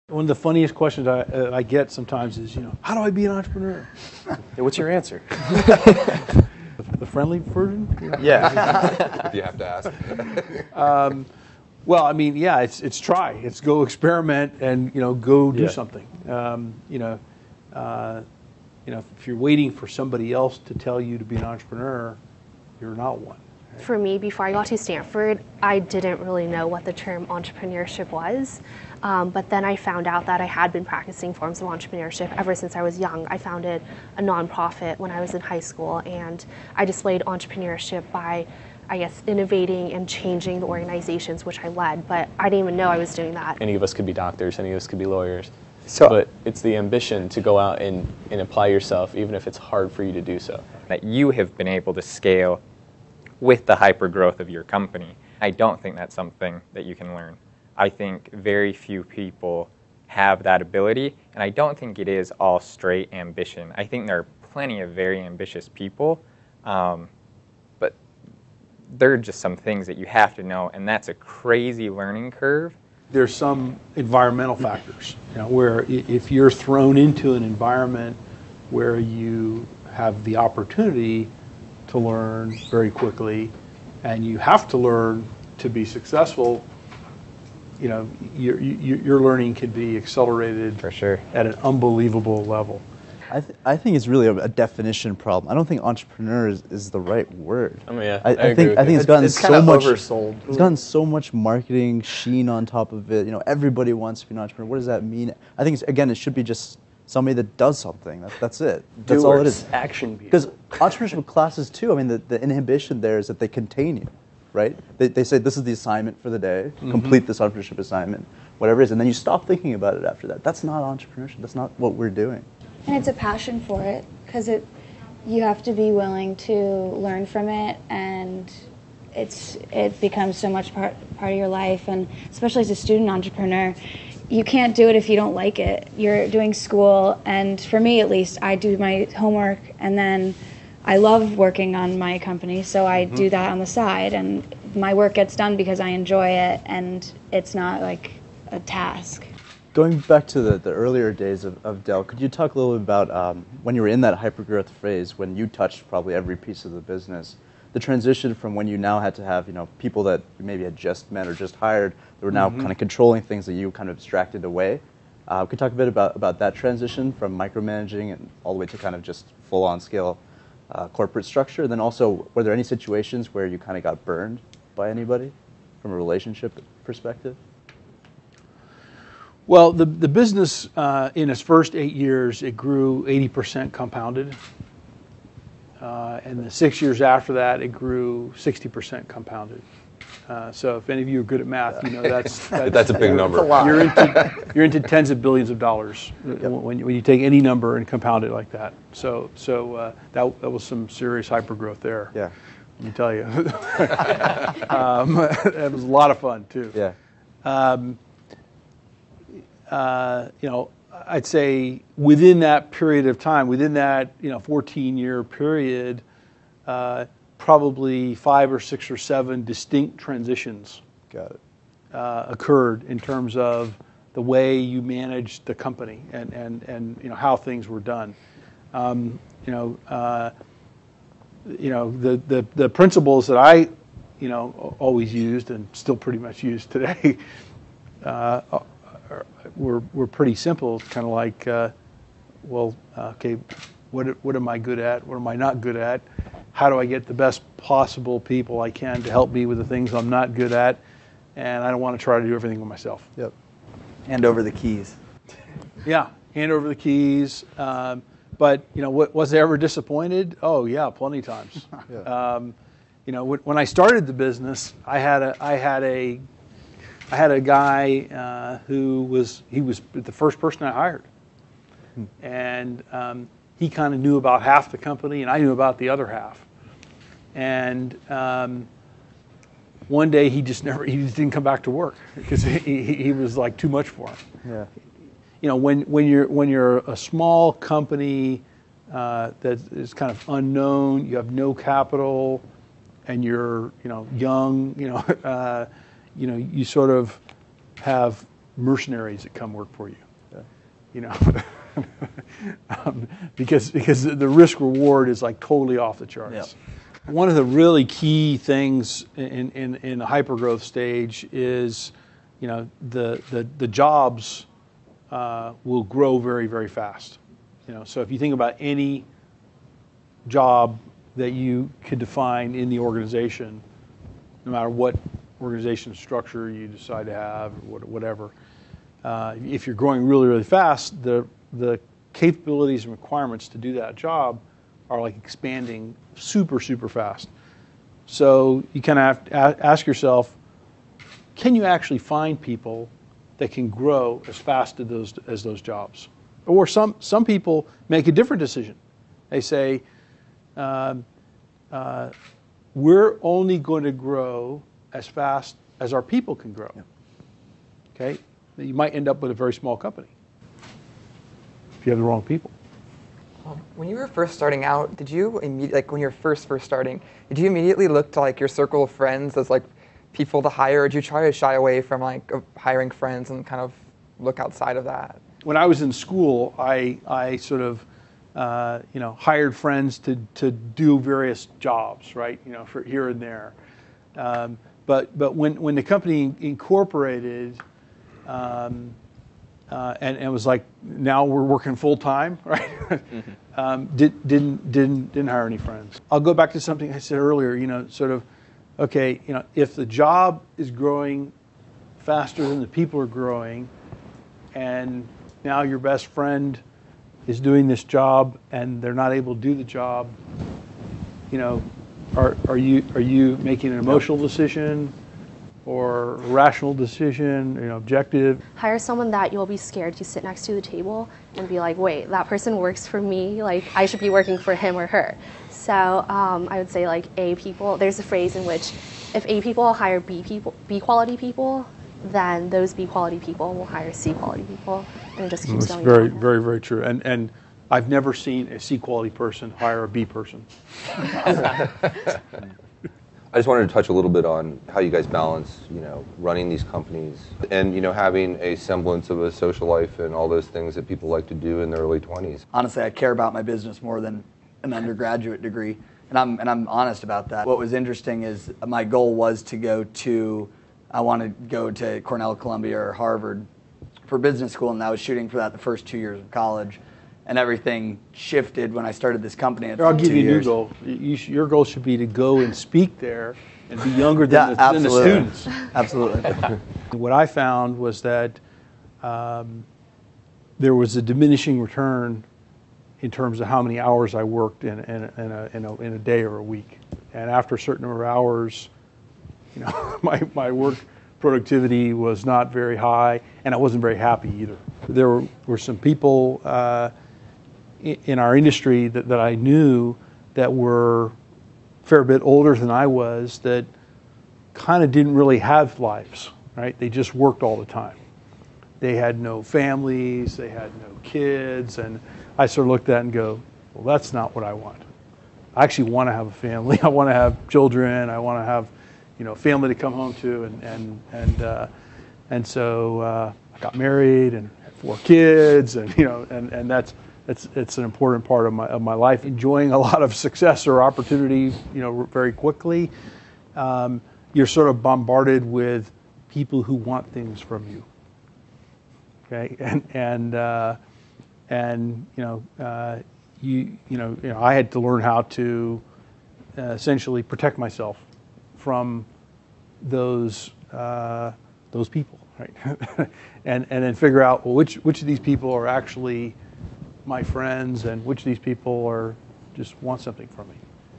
One of the funniest questions I get sometimes is, how do I be an entrepreneur? Yeah, what's your answer? The friendly version? Yeah. If you have to ask. Well, I mean, yeah, it's try. It's go experiment and, go do something. If you're waiting for somebody else to tell you to be an entrepreneur, you're not one. For me, before I got to Stanford, I didn't really know what the term entrepreneurship was. But then I found out that I had been practicing forms of entrepreneurship ever since I was young. I founded a nonprofit when I was in high school, and I displayed entrepreneurship by, I guess, innovating and changing the organizations which I led. But I didn't even know I was doing that. Any of us could be doctors, any of us could be lawyers. So, but it's the ambition to go out and apply yourself, even if it's hard for you to do so. That you have been able to scale with the hyper growth of your company. I don't think that's something that you can learn. I think very few people have that ability, and I don't think it is all straight ambition. I think there are plenty of very ambitious people, but there are just some things that you have to know, and that's a crazy learning curve. There's some environmental factors, where if you're thrown into an environment where you have the opportunity to learn very quickly, and you have to learn to be successful, your learning can be accelerated for sure at an unbelievable level. I think it's really a definition problem. I don't think entrepreneur is the right word. I mean, yeah, I think it's gotten so much oversold. It's gotten so much marketing sheen on top of it. Everybody wants to be an entrepreneur. What does that mean? I think it should be just somebody that does something. That's it. That's all it is. Action people. Because entrepreneurship classes too. I mean, the inhibition there is that they contain you, right? They say this is the assignment for the day. Mm-hmm. Complete this entrepreneurship assignment, whatever it is, and then you stop thinking about it after that. That's not entrepreneurship. That's not what we're doing. And it's a passion for it, because you have to be willing to learn from it, and it becomes so much part of your life. And especially as a student entrepreneur, you can't do it if you don't like it. You're doing school, and for me at least, I do my homework, and then I love working on my company, so I do that on the side, and my work gets done because I enjoy it, and it's not like a task. Going back to the earlier days of Dell, could you talk a little bit about when you were in that hypergrowth phase, when you touched probably every piece of the business, the transition from when you now had to have people that you maybe had just met or just hired that were now kind of controlling things that you kind of abstracted away. Could you talk a bit about that transition from micromanaging and all the way to kind of just full-on scale corporate structure? And then also, were there any situations where you kind of got burned by anybody from a relationship perspective? Well, the business in its first 8 years, it grew 80% compounded. And the 6 years after that, it grew 60% compounded. So if any of you are good at math, that's a big number. You're into tens of billions of dollars when you take any number and compound it like that. So that was some serious hypergrowth there. Yeah, let me tell you. It was a lot of fun too. Yeah. I'd say within that period of time, within that 14-year period, probably 5 or 6 or 7 distinct transitions occurred in terms of the way you managed the company and how things were done. The principles that I always used and still pretty much use today were pretty simple. Kind of like, okay, what am I good at? What am I not good at? How do I get the best possible people I can to help me with the things I'm not good at? And I don't want to try to do everything by myself. Yep. Hand over the keys. Yeah, hand over the keys. But was I ever disappointed? Oh yeah, plenty of times. Yeah. When I started the business, I had a guy who was the first person I hired, and he kind of knew about half the company, and I knew about the other half. And one day he just didn't come back to work because he was like too much for him. Yeah. When you're a small company that is kind of unknown, you have no capital, and you're young, you sort of have mercenaries that come work for you. You know, because the risk reward is like totally off the charts. Yep. One of the really key things in the hypergrowth stage is, you know, the jobs will grow very, very fast. You know, so if you think about any job that you could define in the organization, no matter what organization structure you decide to have or whatever, if you're growing really, really fast, the capabilities and requirements to do that job are like expanding super, super fast. So you kind of have to ask yourself, can you actually find people that can grow as fast as those jobs? Or some people make a different decision. They say, we're only going to grow as fast as our people can grow. Okay? You might end up with a very small company if you have the wrong people. When you were first starting out, did you when you're first starting, did you immediately look to like your circle of friends as like people to hire, or did you try to shy away from like hiring friends and kind of look outside of that? When I was in school, I sort of hired friends to do various jobs, right? You know, for here and there. But when the company incorporated, and it was like, now we're working full time, right? Didn't hire any friends. I'll go back to something I said earlier. You know, sort of, okay, you know, if the job is growing faster than the people are growing, and now your best friend is doing this job and they're not able to do the job, you know, are you making an emotional decision or a rational decision, you know, objective? Hire someone that you'll be scared to sit next to the table and be like, wait, that person works for me, like I should be working for him or her. So I would say like A people, there's a phrase in which if A people hire B quality people, then those B quality people will hire C quality people, and it just keeps going. It's very, very, very true. And I've never seen a C quality person hire a B person. I just wanted to touch a little bit on how you guys balance, you know, running these companies and, you know, having a semblance of a social life and all those things that people like to do in their early 20s. Honestly, I care about my business more than an undergraduate degree, and I'm honest about that. What was interesting is my goal was I want to go to Cornell, Columbia, or Harvard for business school, and I was shooting for that the first 2 years of college. And everything shifted when I started this company. I'll give you a new goal. Your goal should be to go and speak there and be younger than the students. Absolutely. What I found was that there was a diminishing return in terms of how many hours I worked in a day or a week. And after a certain number of hours, you know, my work productivity was not very high, and I wasn't very happy either. There were some people in our industry that I knew that were a fair bit older than I was that kind of didn't really have lives, right? They just worked all the time. They had no families, they had no kids, and I sort of looked at it and go, well, that's not what I want. I actually want to have a family. I want to have children. I want to have, you know, family to come home to, and so I got married and had 4 kids, and you know, and it's an important part of my life. Enjoying a lot of success or opportunity, you know, very quickly. You're sort of bombarded with people who want things from you. Okay, and you know, you know, I had to learn how to essentially protect myself from those people, right? and then figure out, well, which of these people are actually my friends and which of these people are just want something from me.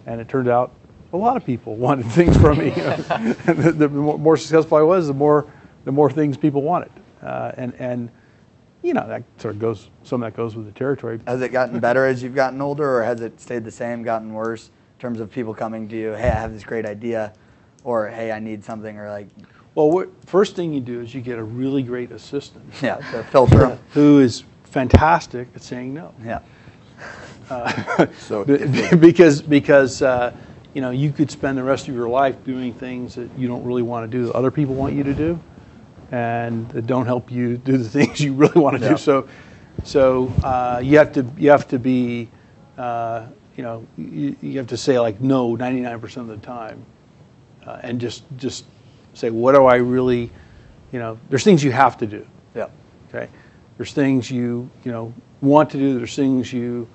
And it turned out a lot of people wanted things from me. And the more successful I was, the more things people wanted. And you know, that sort of goes, some of that goes with the territory. Has it gotten better as you've gotten older, or has it stayed the same, gotten worse in terms of people coming to you, hey, I have this great idea, or hey, I need something, or like? Well, first thing you do is you get a really great assistant. Yeah, to filter. Who is fantastic at saying no. Yeah. Because you know, you could spend the rest of your life doing things that you don't really want to do, that other people want you to do. and that don't help you do the things you really want to Yeah. do. So you have to be, you have to say like no 99% of the time, and just say, what do I really, there's things you have to do. Yeah. Okay. There's things you want to do. There's things you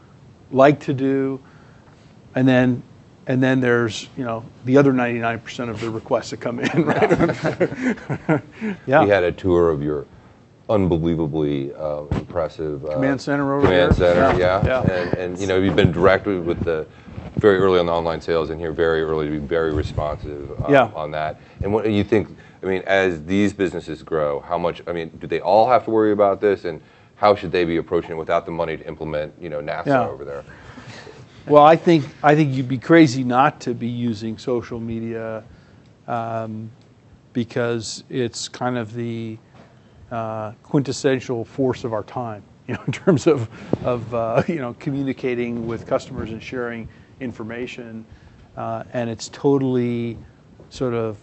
like to do, and then there's the other 99% of the requests that come in. Right? Yeah. We had a tour of your unbelievably impressive Command center over command there. center. Yeah. Yeah. And you've been directly with the very early on the online sales, and here very early to be very responsive on that. And what do you think? I mean, as these businesses grow, how much? I mean, do they all have to worry about this, and how should they be approaching it without the money to implement, NASA over there? Well, I think you'd be crazy not to be using social media, because it's kind of the quintessential force of our time, in terms of communicating with customers and sharing information, and it's totally sort of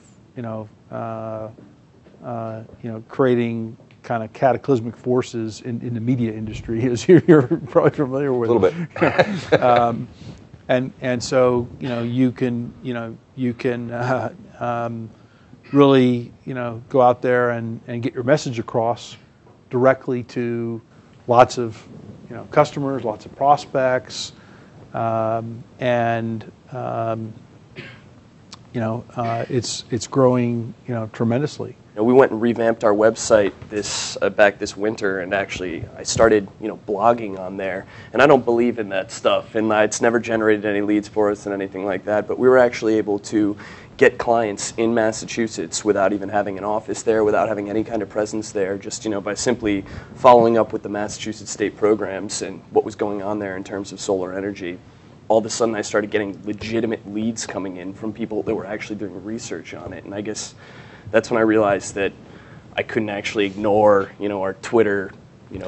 creating kind of cataclysmic forces in the media industry, as you're probably familiar with. A little bit. And so you can really go out there and get your message across directly to lots of customers, lots of prospects, and it's growing tremendously. We went and revamped our website back this winter, and actually I started blogging on there. And I don't believe in that stuff, and it's never generated any leads for us and anything like that. But we were actually able to get clients in Massachusetts without even having an office there, without having any kind of presence there, just by simply following up with the Massachusetts state programs and what was going on there in terms of solar energy. All of a sudden I started getting legitimate leads coming in from people that were actually doing research on it, and I guess that's when I realized that I couldn't actually ignore, our Twitter,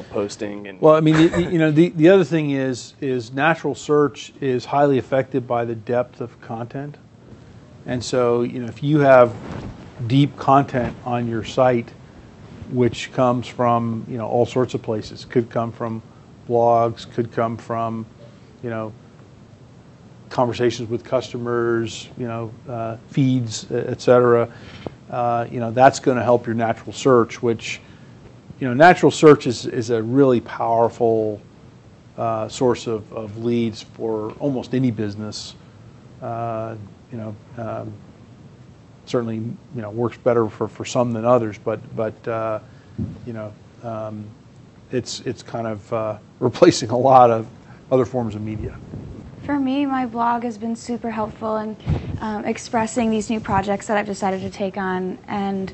posting. And well, I mean, the other thing is natural search is highly affected by the depth of content, and so if you have deep content on your site, which comes from all sorts of places, could come from blogs, could come from conversations with customers, feeds, etc. That's going to help your natural search, which, natural search is a really powerful source of leads for almost any business. Certainly, works better for some than others, but it's kind of replacing a lot of other forms of media. For me, my blog has been super helpful in expressing these new projects that I've decided to take on. And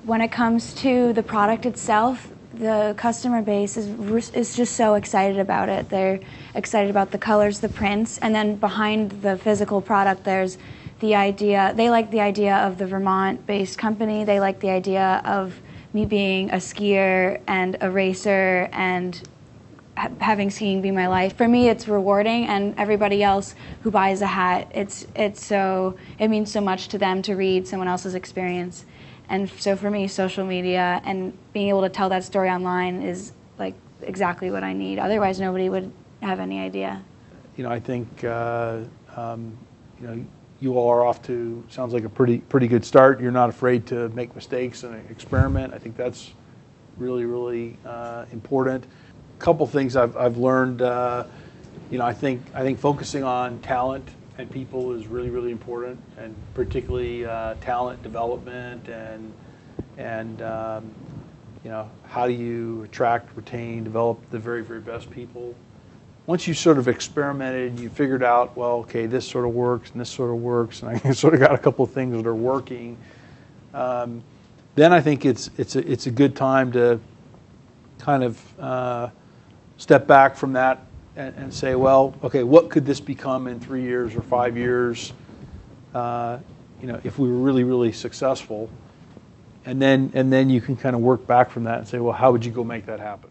when it comes to the product itself, the customer base is just so excited about it. They're excited about the colors, the prints, and then behind the physical product, there's the idea. They like the idea of the Vermont-based company. They like the idea of me being a skier and a racer and having skiing be my life. For me, it's rewarding, and everybody else who buys a hat, it means so much to them to read someone else's experience. And so for me, social media and being able to tell that story online is like exactly what I need. Otherwise, nobody would have any idea. I think you all are off to, sounds like a pretty good start. You're not afraid to make mistakes and experiment. I think that's really, really important. Couple things I've learned. I think focusing on talent and people is really, really important, and particularly talent development and how do you attract, retain, develop the very, very best people. Once you sort of experimented, you figured out, well, okay, this sort of works and this sort of works, and I sort of got a couple of things that are working. Then I think it's a good time to kind of step back from that and say, well, okay, what could this become in 3 years or 5 years, if we were really, really successful? And then you can kind of work back from that and say, well, how would you go make that happen?